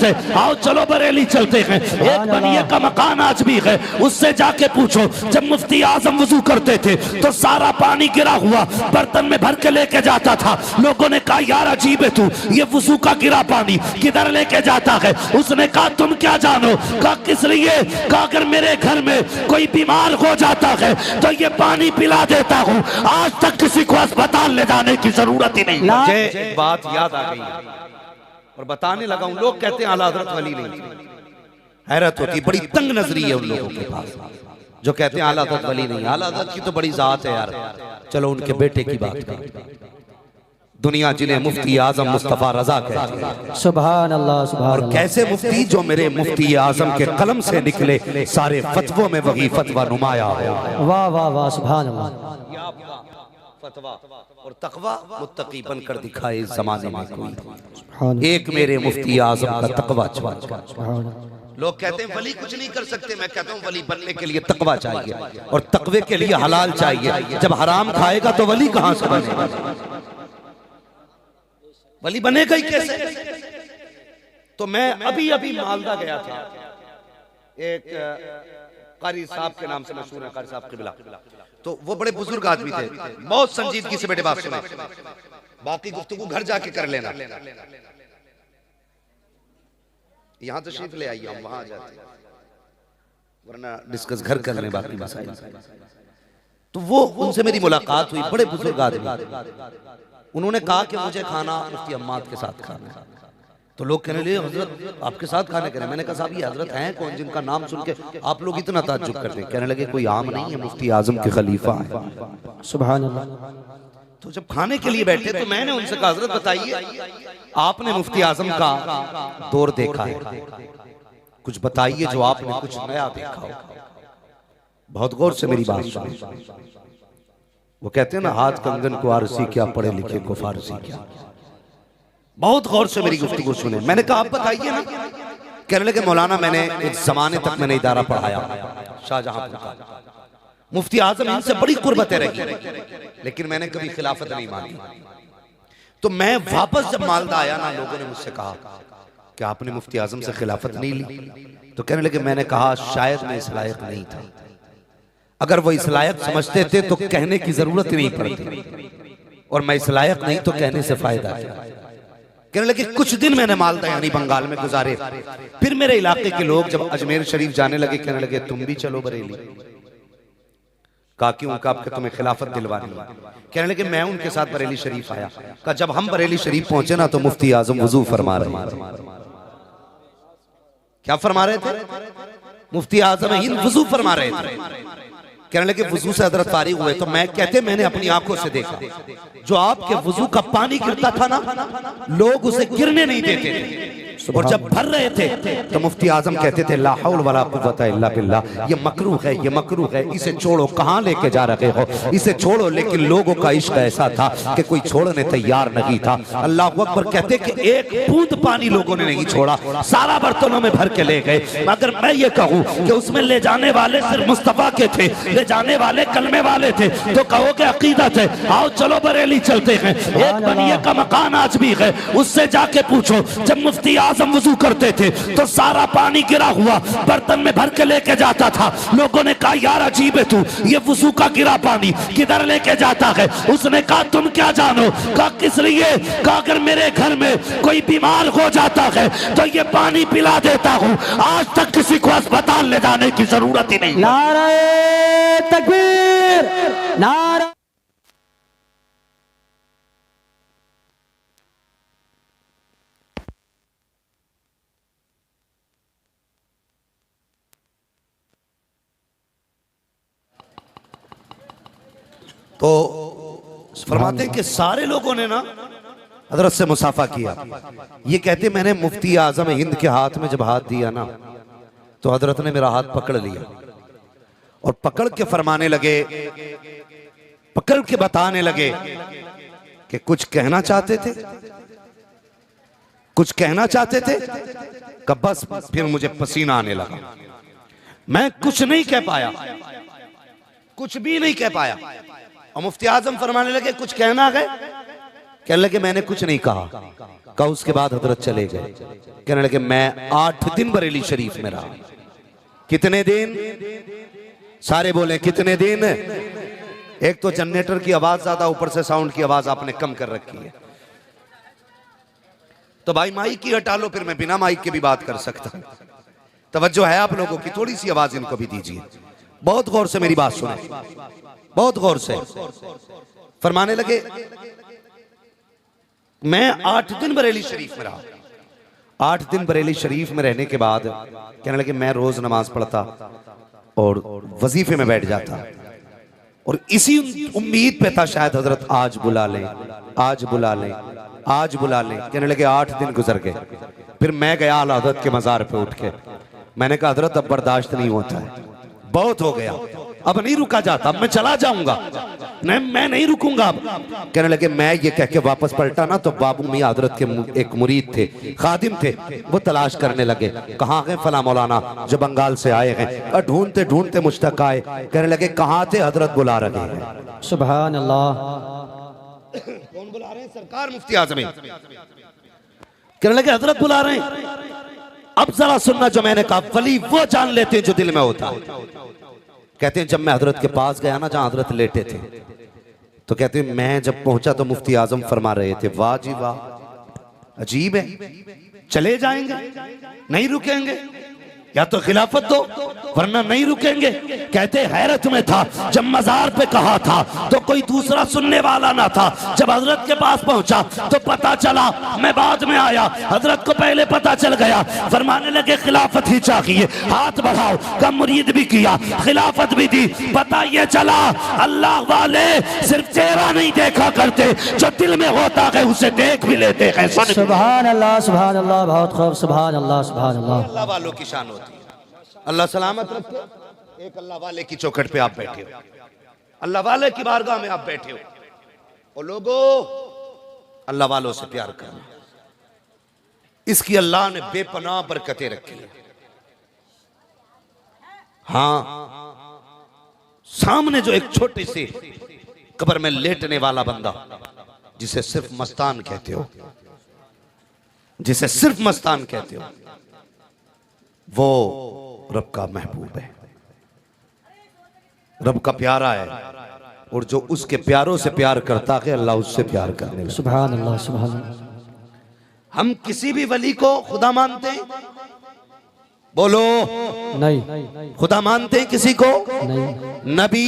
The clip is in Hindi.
है, आओ चलो बरेली चलते हैं। एक बनिए का मकान आज भी है, उससे जाके पूछो जब मुफ्ती आजम वजू करते थे तो सारा पानी गिरा हुआ बर्तन में भर के लेके जाता था। लोगों ने कहा यार अजीब है तू, ये वजू का गिरा पानी किधर लेके जाता है? उसने कहा तुम क्या जानो? कहा किस लिए? कहा अगर मेरे घर में कोई बीमार हो जाता है तो ये पानी पिला देता हूँ। आज तक किसी को अस्पताल ले जाने की जरूरत ही नहीं। मुझे बात याद आ गई और बताने लगा हूं। लोग कहते हैं आला हज़रत वली नहीं। हैरत होती, बड़ी तंग नजरी है उन लोगों के पास जो कहते हैं आला हज़रत वली नहीं। आला हज़रत की तो बड़ी जात है यार। चलो उनके बेटे की बात करें। दुनिया जिन्हें मुफ्ती आजम मुस्तफा रजा कहते हैं। सुभान अल्लाह, सुभान और अल्लाह। कैसे मुफ्ती जो मेरे मुफ्ती आजम के कलम से निकले, सारे फतवों में वही फतवा नुमाया हो। वाह वाह वाह, सुभान अल्लाह। फतवा और तकवा मुत्तकी बनकर दिखाए इस जमाने में कोई। सुभान एक मेरे मुफ्ती आजम का तकवा छुआ। सुभान। लोग कहते हैं वली कुछ नहीं कर सकते। मैं कहता हूँ वली बनने के लिए तकवा चाहिए और तकवे के लिए हलाल चाहिए। जब हराम खाएगा तो वली कहां से बनेगा? वली बनेगा ही कैसे? तो मैं अभी अभी मालदा गया था। एक कारी साहब के नाम से मशहूर है, कारी साहब किबला। तो वो बड़े बुजुर्ग आदमी थे, बहुत संजीदगी से बेटे बात सुने। बाकी गुफ्तगू घर जाके कर लेना। यहां तो शीत ले आइए, हम वहां जाते वरना डिस्कस घर कर लें बाकी मसाइल। तो वो उनसे मेरी मुलाकात हुई, बड़े बुजुर्ग आदमी। उन्होंने कहा कि मुझे खाना मुफ्ती अम्माद के साथ खाना है। तो लोग कहने लगे हजरत आपके साथ खाने करें। मैंने कहा साहब ये हजरत हैं कौन जिनका नाम सुन के आप लोग इतना ताज्जुब करते हैं? कहने लगे कोई आम नहीं है, मुफ्ती आजम के खलीफा है। सुभान अल्लाह। तो जब खाने के लिए बैठे तो मैंने उनसे कहा हजरत बताइए आपने मुफ्ती आजम का दौर देखा है, कुछ बताइए जो आपने कुछ नया देखा हो। बहुत गौर से मेरी बात सुनिए। वो कहते हैं ना हाथ कंगन को आरसी क्या, पढ़े लिखे को फारसी क्या। बहुत गौर से मेरी गुफ्तगू सुने। मैंने कहा आप बताइए ना। कहने लगे मौलाना मैंने एक जमाने तक मैंने इदारा पढ़ाया शाहजहांपुर का। मुफ्ती आजम इनसे बड़ी कुर्बतें रही, लेकिन मैंने कभी खिलाफत नहीं मानी। तो मैं वापस जब मालदा आया ना, लोगों ने मुझसे कहा कि आपने मुफ्ती आजम से खिलाफत नहीं ली। तो कहने लगे मैंने कहा शायद मैं इस लायक नहीं था। अगर वो इस लायक समझते थे तो कहने की जरूरत ही नहीं पड़ती, और मैं इस लायक नहीं तो कहने से फायदा क्या। कहने लगे कुछ दिन मैंने मालदा यानी बंगाल में गुजारे। फिर मेरे इलाके के लोग जब अजमेर शरीफ जाने लगे, कहने लगे तुम भी चलो बरेली। कहा क्यों? उनका आपके तुम्हें खिलाफत दिलवानी। कहने लगे मैं उनके साथ बरेली शरीफ आया। कहा जब हम बरेली शरीफ पहुंचे ना तो मुफ्ती आजम वजू फरमा रहे। क्या फरमा रहे थे? मुफ्ती आजम हिंद वजू फरमा रहे थे। कहने लगे वजू से हजरत फारिग हुए तो मैं कहते मैंने अपनी आंखों से देखा जो आपके वजू का पानी गिरता था ना, लोग उसे गिरने नहीं देते थे। और जब भर रहे थे तो मुफ्ती आजम कहते थे ला हौल वला कुव्वता इल्ला बिल्लाह, ये मकरूह है, ये मकरूह है, इसे छोड़ो। कहाँ लेके जा रहे हो? इसे छोड़ो। लेकिन लोगों का इश्क ऐसा था कि कोई छोड़ने तैयार नहीं था। अल्लाह अकबर कहते कि एक बूंद पानी लोगों ने नहीं छोड़ा, सारा बर्तनों में भर के ले गए। मगर मैं ये कहूँ कि उसमें ले जाने वाले सिर्फ मुस्तफा के थे, ले जाने वाले कलमे वाले थे। तो कहो कि अकीदत है, आओ चलो बरेली चलते हैं। एक बनिए का मकान आज भी है, उससे जाके पूछो जब मुफ्ती आजम वजू करते थे तो सारा पानी गिरा हुआ बर्तन में भर के लेके जाता था। लोगों ने कहा यार अजीब है तू, ये वजू का गिरा पानी किधर लेके जाता है? उसने कहा तुम क्या जानो? कहा किस लिए? कहा अगर मेरे घर में कोई बीमार हो जाता है तो ये पानी पिला देता हूँ। आज तक किसी को अस्पताल ले जाने की जरूरत ही नहीं। नारे तकबीर, नारा। तो फरमाते हैं कि सारे लोगों ने ना हजरत से मुसाफा किया। ये कहते मैंने मुफ्ती आजम हिंद के हाथ में जब हाथ दिया ना तो हजरत ने मेरा हाथ पकड़ लिया और पकड़ के फरमाने लगे, पकड़ के बताने लगे कि कुछ कहना चाहते थे, कुछ कहना चाहते थे। कब बस फिर मुझे पसीना आने लगा, मैं कुछ नहीं कह पाया, कुछ भी नहीं कह पाया। और मुफ्ती आजम फरमाने लगे कुछ कहना है? कहने लगे मैंने कुछ नहीं कहा। कहा उसके बाद हजरत चले गए। कहने लगे मैं 8 दिन बरेली शरीफ में रहा। कितने दिन? सारे बोले कितने दिन? एक तो जनरेटर की आवाज ज्यादा, ऊपर से साउंड की आवाज आपने कम कर रखी है। तो भाई माइक की हटा लो, फिर मैं बिना माइक के भी बात कर सकता हूं। तवज्जो है आप लोगों की? थोड़ी सी आवाज इनको भी दीजिए। बहुत गौर से मेरी बात सुने, बहुत गौर से। फरमाने लगे मैं 8 दिन बरेली शरीफ में रहा। 8 दिन बरेली शरीफ में रहने के बाद कहने लगे मैं रोज नमाज पढ़ता और वजीफे में बैठ जाता, और इसी उम्मीद पे था शायद हजरत आज बुला लें, आज बुला लें, आज बुला लें। कहने लगे 8 दिन गुजर गए। फिर मैं गया आला हजरत के मजार पे उठ के। मैंने कहा हजरत अब बर्दाश्त नहीं होता है, बहुत हो गया, अब नहीं रुका जाता, अब मैं चला जाऊंगा, नहीं मैं नहीं रुकूंगा अब। कहने लगे मैं ये कह के वापस पलटा ना, तो बाबू मियां हजरत के एक मुरीद थे, खादिम थे, वो तलाश करने लगे कहाँ गए फला मौलाना जो बंगाल से आए हैं। ढूंढते ढूंढते मुझ तक आए। कहने लगे कहाँ थे? हजरत बुला रहे हैं। सुभान अल्लाह। कौन बुला रहे हैं? सरकार मुफ्ती आजम। कहने लगे हजरत बुला रहे हैं। अब जरा सुनना जो मैंने कहा, वली वो जान लेते हैं जो दिल में होता है। कहते हैं जब मैं हजरत के पास गया ना, जहां हजरत लेटे थे, तो कहते हैं मैं जब पहुंचा तो मुफ्ती आजम फरमा रहे थे वाह जी वाह, अजीब है, चले जाएंगे, नहीं रुकेंगे, या तो खिलाफत दो वरना नहीं रुकेंगे। कहते हैरत में था, जब मजार पे कहा था तो कोई दूसरा सुनने वाला ना था। जब हजरत के पास पहुंचा तो पता चला, मैं बाद में आया, हजरत को पहले पता चल गया। फरमाने लगे खिलाफत ही चाहिए, हाथ बढ़ाओ। कम मुरीद भी किया, खिलाफत भी दी। पता ये चला अल्लाह वाले सिर्फ चेहरा नहीं देखा करते, जो दिल में होता है उसे देख भी लेते हैं। सुभान अल्लाह, सुभान अल्लाह, बहुत खूब, सुभान अल्लाह, सुभान अल्लाह। अल्लाह वालों की शान होती है। अल्लाह सलामत रखे। एक अल्लाह वाले की चौखट पे आप बैठे हो, अल्लाह वाले की बारगाह में आप बैठे हो, और लोगों अल्लाह वालों से प्यार करना, इसकी अल्लाह ने बेपनाह बरकतें रखी है। हाँ, सामने जो एक छोटी सी कब्र में लेटने वाला बंदा, जिसे सिर्फ मस्तान कहते हो, जिसे सिर्फ मस्तान कहते हो, वो रब का महबूब है, रब का प्यारा है, और जो उसके प्यारों से प्यार करता है अल्लाह उससे प्यार करने लगा। सुभान अल्लाह, सुभान अल्लाह। हम किसी भी वली को खुदा मानते हैं? बोलो नहीं, खुदा मानते हैं किसी को? नहीं। नबी